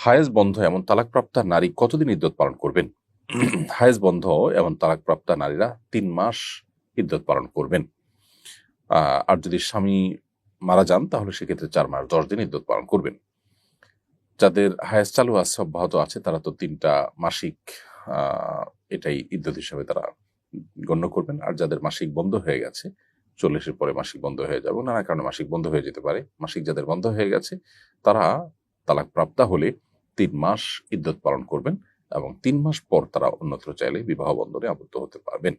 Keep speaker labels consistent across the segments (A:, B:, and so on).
A: হায়েজ বন্ধ এমন তালাকপ্রাপ্তা নারী কতদিন ইদ্যত পালন করবেন? হায়েজ বন্ধ এমন তালাকপ্রাপ্তা নারীরা ৩ মাস ইদ্যত পালন করবেন। আর যদি স্বামী মারা যান তাহলে সেক্ষেত্রে ৪ মাস ১০ দিন ইদ্যত পালন করবেন। যাদের হায়েজ চালু আছে, অব্যাহত আছে, তারা তো ৩টা মাসিক এটাই ইদ্যত হিসাবে তারা গণ্য করবেন। আর যাদের মাসিক বন্ধ হয়ে গেছে, ৪০-এর পরে মাসিক বন্ধ হয়ে যাবে, নানা কারণে মাসিক বন্ধ হয়ে যেতে পারে, মাসিক যাদের বন্ধ হয়ে গেছে তারা তালাকপ্রাপ্তা হলে ৩ মাস ইদ্যত পালন করবেন এবং ৩ মাস পর তারা অন্যত্র চাইলে বিবাহ বন্ধনে আবদ্ধ হতে পারবেন।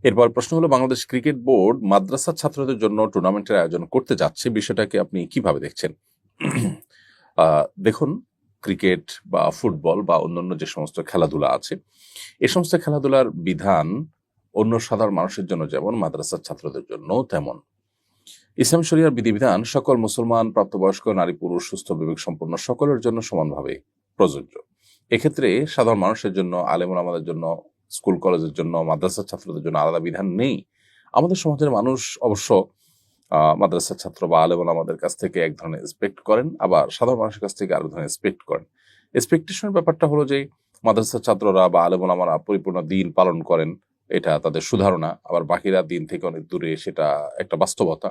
A: এরপর প্রশ্ন হলো, বাংলাদেশ ক্রিকেট বোর্ড মাদ্রাসা ছাত্রদের জন্য টুর্নামেন্টের আয়োজন করতে যাচ্ছে, বিষয়টাকে আপনি কিভাবে দেখছেন? দেখুন, ক্রিকেট বা ফুটবল বা অন্যান্য যে সমস্ত খেলাধুলা আছে, এ সমস্ত খেলাধুলার বিধান অন্য সাধারণ মানুষের জন্য যেমন মাদ্রাসার ছাত্রদের জন্য তেমন। ইসলাম শরিয়ার বিধিবিধান সকল মুসলমান, প্রাপ্তবয়স্ক, নারী, পুরুষ, সুস্থ বিবেক সম্পন্ন সকলের জন্য সমানভাবে প্রযোজ্য। এক্ষেত্রে সাধারণ মানুষের জন্য, আলেম ওলামাদের জন্য, স্কুল কলেজের জন্য, মাদ্রাসার ছাত্রদের জন্য আলাদা বিধান নেই। আমাদের সমাজের মানুষ অবশ্য মাদ্রাসার ছাত্র বা আলেম ওলামাদের কাছ থেকে এক ধরনের এক্সপেক্ট করেন, আবার সাধারণ মানুষের কাছ থেকে আরেক ধরনের এক্সপেক্ট করেন। এক্সপেকটেশনের ব্যাপারটা হলো যে মাদ্রাসার ছাত্ররা বা আলেম ওলামারা পরিপূর্ণ দিন পালন করেন, এটা তাদের সুধারণা। আবার বাকিরা দিন থেকে অনেক দূরে, সেটা একটা বাস্তবতা।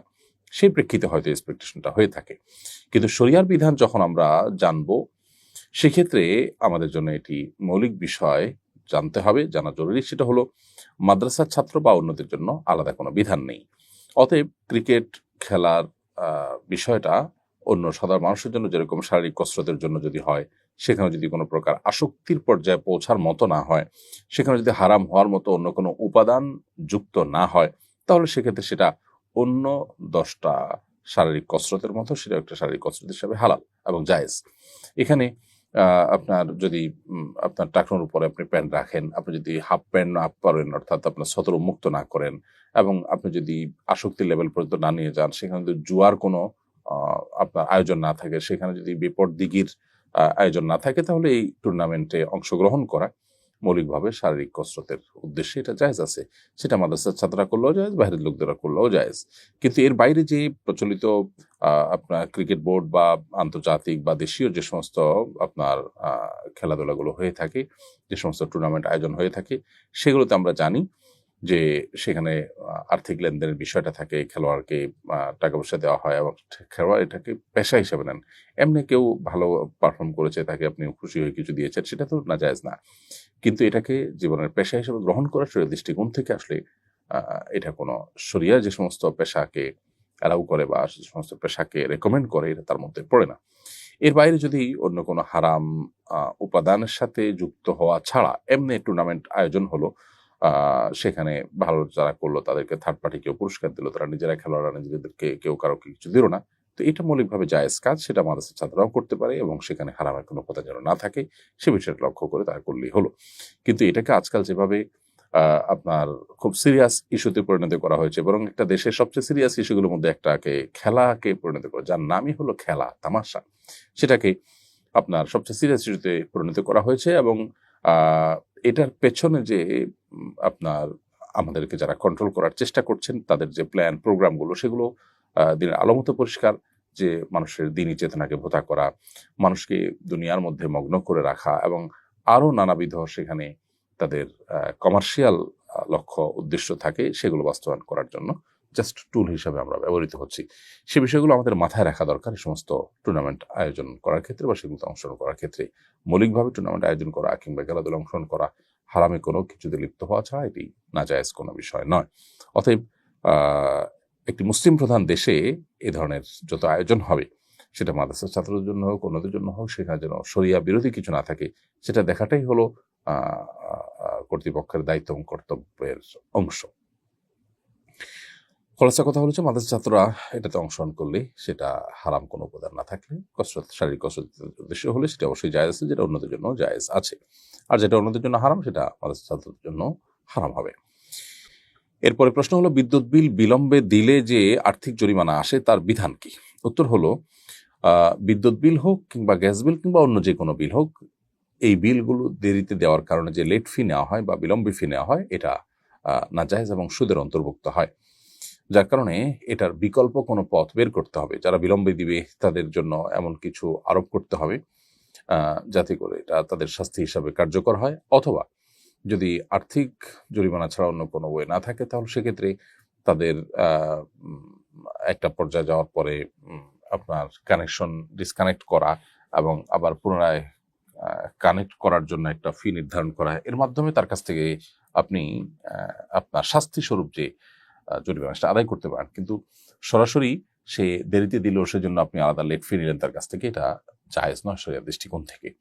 A: সেই প্রেক্ষিতে হয়তো এক্সপেকটেশনটা হয়ে থাকে। কিন্তু শরিয়ার বিধান যখন আমরা জানবো, সেক্ষেত্রে আমাদের জন্য এটি মৌলিক বিষয় জানতে হবে, জানা জরুরি। সেটা হলো মাদ্রাসার ছাত্র বা অন্যদের জন্য আলাদা কোনো বিধান নেই। অতএব ক্রিকেট খেলার বিষয়টা অন্য সাধারণ মানুষের জন্য যেরকম শারীরিক কসরতের জন্য যদি হয়, সেখানে যদি কোনো প্রকার আসক্তির পর্যায়ে পৌঁছার মতো না হয়, সেখানে যদি হারাম হওয়ার মতো অন্য কোনো উপাদান যুক্ত না হয়, তাহলে সেক্ষেত্রে সেটা অন্য 10টা শারীরিক কসরতের মতো, সেটা একটা শারীরিক কসরত হিসাবে হালাল এবং জায়েজ। এখানে আপনার যদি আপনার টাকনোর উপরে আপনি প্যান্ট রাখেন, আপনি যদি হাফ প্যান্ট না পরেন, অর্থাৎ আপনার সতর উন্মুক্ত না করেন, এবং আপনি যদি আসক্তির লেভেল পর্যন্ত না নিয়ে যান, সেখানে যদি জুয়ার কোনো আপনার আয়োজন না থাকে, সেখানে যদি বিপরদিগির আয়োজন না থাকে, তাহলে এই টুর্নামেন্টে অংশগ্রহণ করা মৌলিকভাবে শারীরিক কসরতের উদ্দেশ্যে এটা জায়েজ আছে। সেটা মাদ্রাসার ছাত্ররা করলেও জায়েজ, বাইরের লোকদেরা করলেও জায়েজ। কিন্তু এর বাইরে যে প্রচলিত আপনার ক্রিকেট বোর্ড বা আন্তর্জাতিক বা দেশীয় যে সমস্ত আপনার খেলাধুলাগুলো হয়ে থাকে, যে সমস্ত টুর্নামেন্ট আয়োজন হয়ে থাকে, সেগুলোতে আমরা জানি যে সেখানে আর্থিক লেনদেনের বিষয়টা থাকে, খেলোয়াড়কে টাকা পয়সা দেওয়া হয় এবং খেলোয়াড় এটাকে পেশা হিসেবে নেন। এমনি কেউ ভালো পারফর্ম করেছে, তাকে আপনি খুশি হয়ে কিছু দিয়েছেন, সেটা তো নাজায়েজ না। কিন্তু এটাকে জীবনের পেশা হিসেবে গ্রহণ করার শরীয়ত দৃষ্টিকোণ থেকে আসলে এটা কোনো শরিয়া যে সমস্ত পেশাকে অ্যালাউ করে বা যে সমস্ত পেশাকে রেকমেন্ড করে, এটা তার মধ্যে পড়ে না। এর বাইরে যদি অন্য কোনো হারাম উপাদানের সাথে যুক্ত হওয়া ছাড়া এমনি টুর্নামেন্ট আয়োজন হলো, সেখানে ভালো যারা করলো তাদেরকে থার্ড পার্টি কেউ পুরস্কার দিল, তারা নিজেরা খেলোয়াড়রা নিজেদেরকে কেউ কারোকে কিছু দিল না, তো এটা মৌলিকভাবে জায়েজ কাজ, সেটা মাদ্রাসার ছাত্ররাও করতে পারে এবং সেখানে হারামের কোনো কথা যেন না থাকে সে বিষয়টা লক্ষ্য করে তারা করলেই হলো। কিন্তু এটাকে আজকাল যেভাবে আপনার খুব সিরিয়াস ইস্যুতে পরিণত করা হয়েছে, বরং একটা দেশের সবচেয়ে সিরিয়াস ইস্যুগুলোর মধ্যে একটাকে খেলাকে পরিণত করা, যার নামই হলো খেলা, তামাশা, সেটাকে আপনার সবচেয়ে সিরিয়াস ইস্যুতে পরিণত করা হয়েছে। এবং এটার পেছনে যে আপনার আমাদেরকে যারা কন্ট্রোল করার চেষ্টা করছেন, তাদের যে প্ল্যান প্রোগ্রামগুলো, সেগুলো দিনের আলোমতো পরিষ্কার যে মানুষের দিনী চেতনাকে ভোতা করা, মানুষকে দুনিয়ার মধ্যে মগ্ন করে রাখা এবং আরো নানাবিধ সেখানে তাদের কমার্শিয়াল লক্ষ্য উদ্দেশ্য থাকে, সেগুলো বাস্তবায়ন করার জন্য জাস্ট টুল হিসাবে আমরা ব্যবহৃত হচ্ছি। সে বিষয়গুলো আমাদের মাথায় রাখা দরকার। এই সমস্ত টুর্নামেন্ট আয়োজন করার ক্ষেত্রে বা সেগুলোতে অংশগ্রহণ করার ক্ষেত্রে মৌলিকভাবে টুর্নামেন্ট আয়োজন করা কিংবা খেলাধুলা অংশগ্রহণ করা হারামে কোনো কিছুতে লিপ্ত হওয়া ছাড়া এটি নাজায়েজ কোনো বিষয় নয়। অতএব একটি মুসলিম প্রধান দেশে এ ধরনের যত আয়োজন হবে, সেটা মাদ্রাসার ছাত্রদের জন্য হোক, অন্যদের জন্য হোক, সেখানে যেন শরিয়া বিরোধী কিছু না থাকে, সেটা দেখাটাই হলো কর্তৃপক্ষের দায়িত্ব এবং কর্তব্যের অংশ। খোলাসা কথা হচ্ছে, মাদ্রাসা ছাত্ররা এটাতে অংশগ্রহণ করলে সেটা হারাম কোনো উপাদান না থাকলে, কসরত, শারীরিক কসরতের উদ্দেশ্য হলে সেটা অবশ্যই জায়েজ আছে, যেটা অন্যদের জন্য জায়েজ আছে। আর যেটা অন্যদের জন্য হারাম, সেটা মাদ্রাসা ছাত্রদের জন্য হারাম হবে। এরপরে প্রশ্ন হলো, বিদ্যুৎ বিল বিলম্বে দিলে যে আর্থিক জরিমানা আসে, তার বিধান কি? উত্তর হলো, বিদ্যুৎ বিল হোক কিংবা গ্যাস বিল কিংবা অন্য যে কোনো বিল হোক, এই বিলগুলো দেরিতে দেওয়ার কারণে যে লেট ফি নেওয়া হয় বা বিলম্বে ফি নেওয়া হয়, এটা নাজায়েজ এবং সুদের অন্তর্ভুক্ত হয়। যার কারণে এটার বিকল্প কোনো পথ বের করতে হবে। যারা বিলম্বে দিবে তাদের জন্য এমন কিছু আরোপ করতে হবে যাতে করে এটা তাদের শাস্তি হিসাবে কার্যকর হয়, অথবা যদি আর্থিক জরিমানা ছাড়া অন্য কোনো ওয়ে না থাকে তাহলে সেক্ষেত্রে তাদের একটা পর্যায়ে যাওয়ার পরে আপনার কানেকশন ডিসকানেক্ট করা এবং আবার পুনরায় কানেক্ট করার জন্য একটা ফি নির্ধারণ করা, এর মাধ্যমে তার কাছ থেকে আপনি আপনার শাস্তি স্বরূপ যে জরিমানাটা আদায় করতে পারেন। কিন্তু সরাসরি সে দেরিতে দিলেও সেজন্য আপনি আলাদা লেট ফি নিলেন তার কাছ থেকে, এটা জায়েজ নয় শরিয়ার দৃষ্টিকোণ থেকে।